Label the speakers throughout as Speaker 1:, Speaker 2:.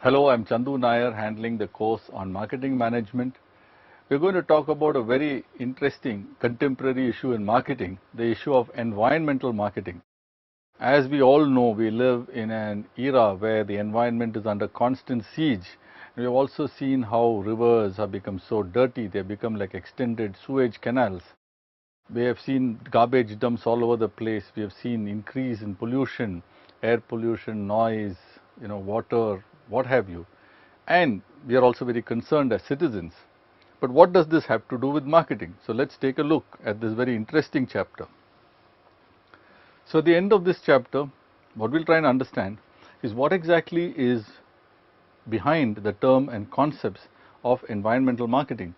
Speaker 1: Hello, I'm Chandu Nair, handling the course on marketing management. We're going to talk about a very interesting contemporary issue in marketing, the issue of environmental marketing. As we all know, we live in an era where the environment is under constant siege. We have also seen how rivers have become so dirty, they have become like extended sewage canals. We have seen garbage dumps all over the place. We have seen increase in pollution, air pollution, noise, water, what have you. And we are also very concerned as citizens. But what does this have to do with marketing? So let's take a look at this very interesting chapter. So at the end of this chapter, what we'll try and understand is what exactly is behind the term and concepts of environmental marketing.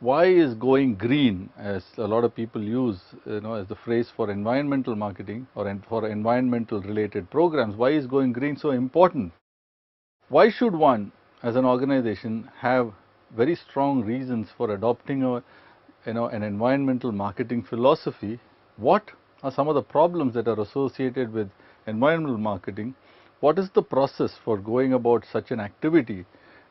Speaker 1: Why is going green, as a lot of people use, as the phrase for environmental marketing or for environmental related programs, why is going green so important? Why should one, as an organization, have very strong reasons for adopting an environmental marketing philosophy? What are some of the problems that are associated with environmental marketing? What is the process for going about such an activity?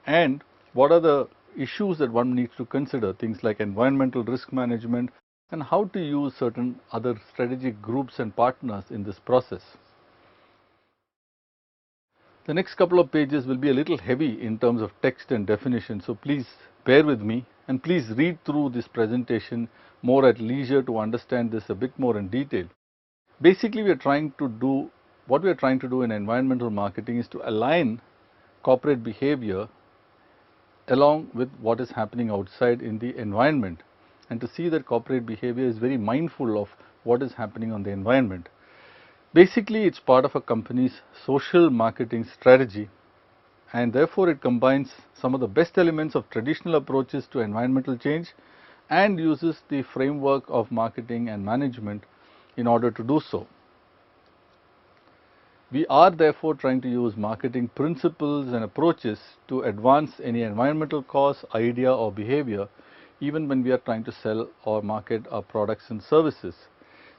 Speaker 1: And what are the issues that one needs to consider, things like environmental risk management and how to use certain other strategic groups and partners in this process? The next couple of pages will be a little heavy in terms of text and definition, so please bear with me and please read through this presentation more at leisure to understand this a bit more in detail. Basically, what we are trying to do in environmental marketing is to align corporate behavior along with what is happening outside in the environment, and to see that corporate behavior is very mindful of what is happening on the environment. Basically, it's part of a company's social marketing strategy, and therefore it combines some of the best elements of traditional approaches to environmental change and uses the framework of marketing and management in order to do so. We are therefore trying to use marketing principles and approaches to advance any environmental cause, idea or behavior, even when we are trying to sell or market our products and services.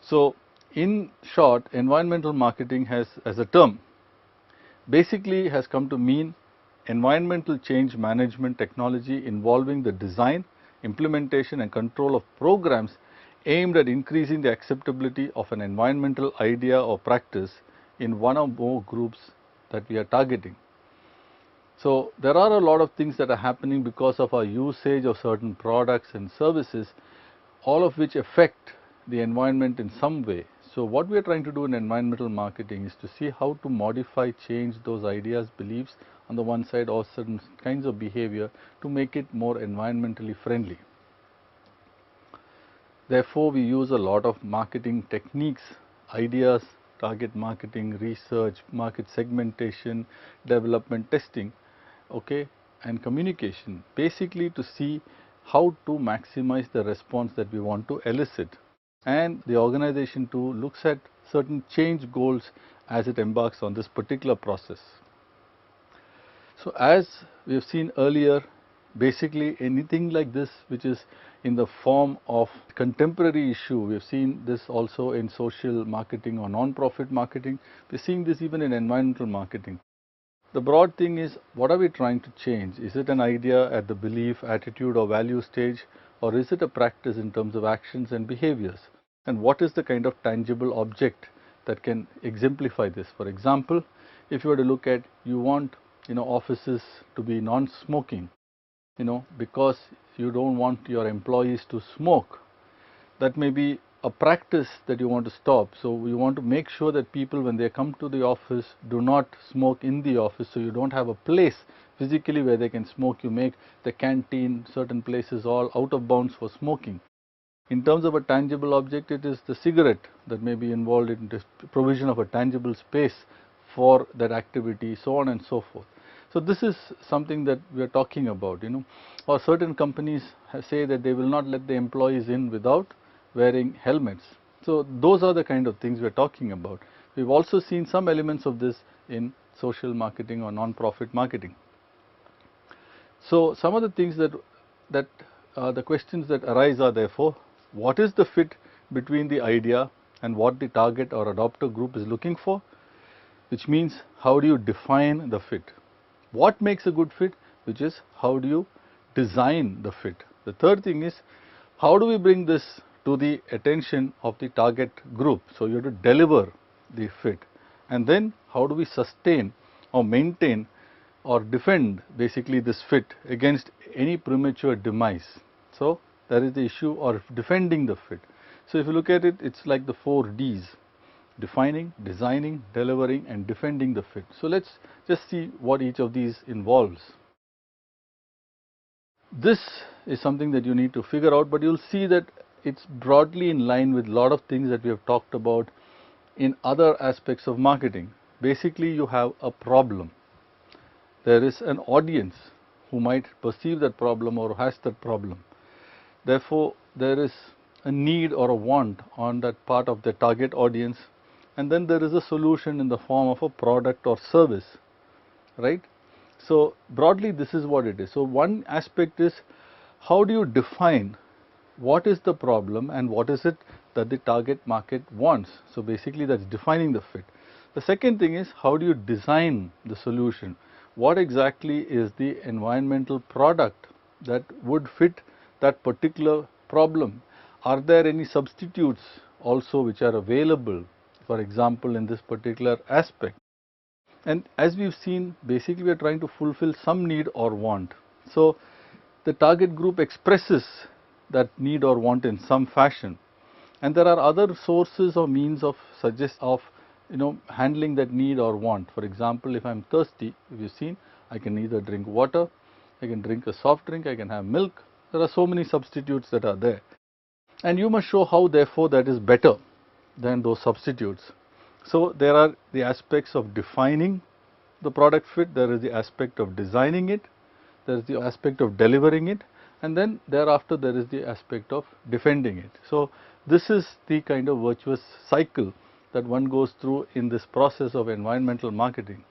Speaker 1: So, in short, environmental marketing as a term basically has come to mean environmental change management technology involving the design, implementation and control of programs aimed at increasing the acceptability of an environmental idea or practice in one or more groups that we are targeting. So there are a lot of things that are happening because of our usage of certain products and services, all of which affect the environment in some way. So what we are trying to do in environmental marketing is to see how to modify, change those ideas, beliefs on the one side or certain kinds of behavior to make it more environmentally friendly. Therefore, we use a lot of marketing techniques, ideas, target marketing, research, market segmentation, development, testing, and communication, basically to see how to maximize the response that we want to elicit. And the organization too looks at certain change goals as it embarks on this particular process. So as we have seen earlier, basically anything like this which is in the form of contemporary issue, we have seen this also in social marketing or non-profit marketing, we are seeing this even in environmental marketing. The broad thing is, what are we trying to change? Is it an idea at the belief, attitude or value stage, or is it a practice in terms of actions and behaviors? And what is the kind of tangible object that can exemplify this? For example, if you were to look at, you want offices to be non-smoking, because you don't want your employees to smoke. That may be a practice that you want to stop. So you want to make sure that people, when they come to the office, do not smoke in the office. So you don't have a place physically where they can smoke. You make the canteen, certain places all out of bounds for smoking. In terms of a tangible object, it is the cigarette that may be involved in the provision of a tangible space for that activity, so on and so forth. So this is something that we are talking about, or certain companies say that they will not let the employees in without wearing helmets. So those are the kind of things we are talking about. We've also seen some elements of this in social marketing or non-profit marketing. So some of the things that the questions that arise are therefore, what is the fit between the idea and what the target or adopter group is looking for? Which means, how do you define the fit? what makes a good fit, which is how do you design the fit. The third thing is how do we bring this to the attention of the target group. So, you have to deliver the fit, and then how do we sustain or maintain or defend basically this fit against any premature demise. So, that is the issue of defending the fit. So, if you look at it, it is like the 4 Ds: defining, designing, delivering and defending the fit. So, let us just see what each of these involves. This is something that you need to figure out, but you will see that it is broadly in line with lot of things that we have talked about in other aspects of marketing. Basically, you have a problem. There is an audience who might perceive that problem or has that problem. Therefore, there is a need or a want on that part of the target audience, and then there is a solution in the form of a product or service, right. So, broadly this is what it is. So, one aspect is how do you define what is the problem and what is it that the target market wants. So, basically that is defining the fit. The second thing is how do you design the solution. What exactly is the environmental product that would fit that particular problem. Are there any substitutes also which are available, for example, in this particular aspect. And as we have seen, basically we are trying to fulfill some need or want. So, the target group expresses that need or want in some fashion, and there are other sources or means of handling that need or want. For example, if I am thirsty, if you have seen, I can either drink water, I can drink a soft drink, I can have milk. There are so many substitutes that are there, and you must show how therefore that is better than those substitutes. So, there are the aspects of defining the product fit, there is the aspect of designing it, there is the aspect of delivering it, and then thereafter there is the aspect of defending it. So, this is the kind of virtuous cycle that one goes through in this process of environmental marketing.